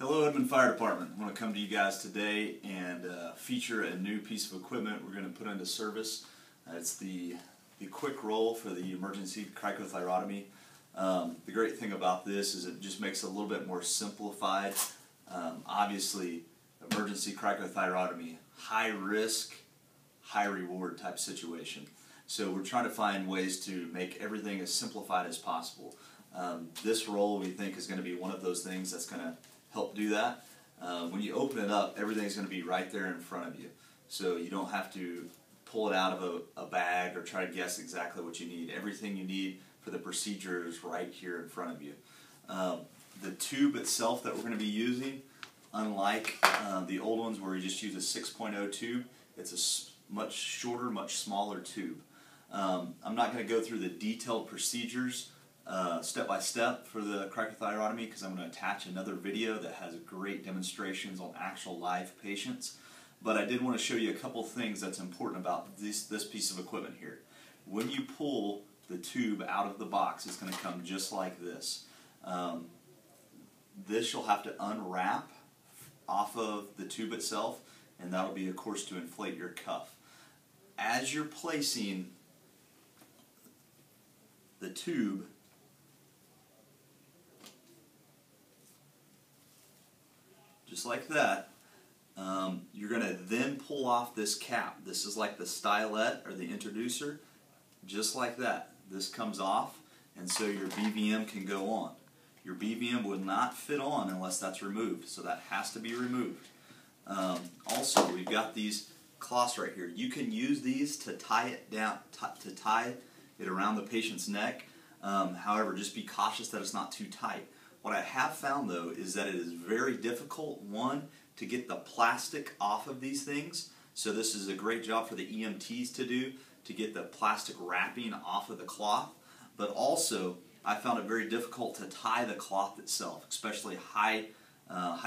Hello Edmond Fire Department. I want to come to you guys today and feature a new piece of equipment we're going to put into service. It's the quick roll for the emergency cricothyrotomy. The great thing about this is it just makes it a little bit more simplified. Obviously, emergency cricothyrotomy, high risk, high reward type situation. So we're trying to find ways to make everything as simplified as possible. This roll we think is going to be one of those things that's going to help do that. When you open it up, everything's going to be right there in front of you. So you don't have to pull it out of a bag or try to guess exactly what you need. Everything you need for the procedure is right here in front of you. The tube itself that we're going to be using, unlike the old ones where you just use a 6.0 tube, it's a much shorter, much smaller tube. I'm not going to go through the detailed procedures step by step for the cricothyrotomy because I'm going to attach another video that has great demonstrations on actual live patients. But I did want to show you a couple things that's important about this piece of equipment here. When you pull the tube out of the box, it's going to come just like this. This you'll have to unwrap off of the tube itself, and that'll be, of course, to inflate your cuff. As you're placing the tube, just like that, you're going to then pull off this cap. This is like the stylet or the introducer, just like that. This comes off, and so your BVM can go on. Your BVM would not fit on unless that's removed, so that has to be removed. Also, we've got these cloths right here. You can use these to tie it down, to tie it around the patient's neck. However, just be cautious that it's not too tight. What I have found, though, is that it is very difficult, one, to get the plastic off of these things. So this is a great job for the EMTs to do, to get the plastic wrapping off of the cloth. But also, I found it very difficult to tie the cloth itself, especially high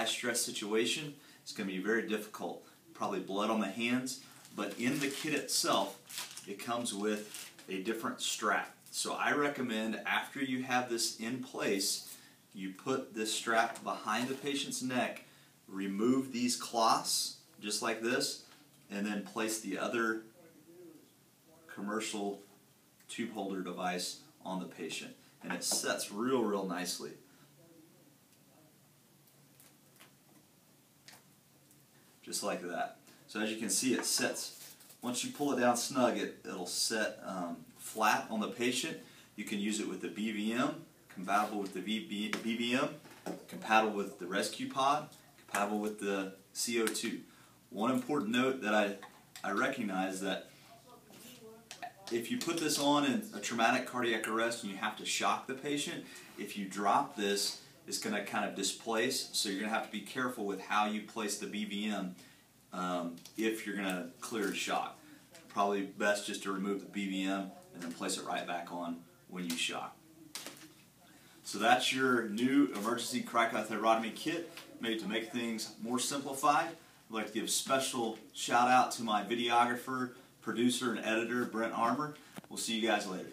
stress situation. It's going to be very difficult. Probably blood on the hands. But in the kit itself, it comes with a different strap. So I recommend after you have this in place, you put this strap behind the patient's neck, remove these cloths, just like this, and then place the other commercial tube holder device on the patient. And it sets real nicely. Just like that. So as you can see, it sets, once you pull it down snug, it'll set flat on the patient. You can use it with the BVM, compatible with the BVM, compatible with the rescue pod, compatible with the CO2. One important note that I recognize that if you put this on in a traumatic cardiac arrest and you have to shock the patient, if you drop this, it's going to kind of displace, so you're going to have to be careful with how you place the BVM if you're going to clear a shock. Probably best just to remove the BVM and then place it right back on when you shock. So that's your new emergency cricothyrotomy kit, made to make things more simplified. I'd like to give a special shout out to my videographer, producer, and editor, Brent Armour. We'll see you guys later.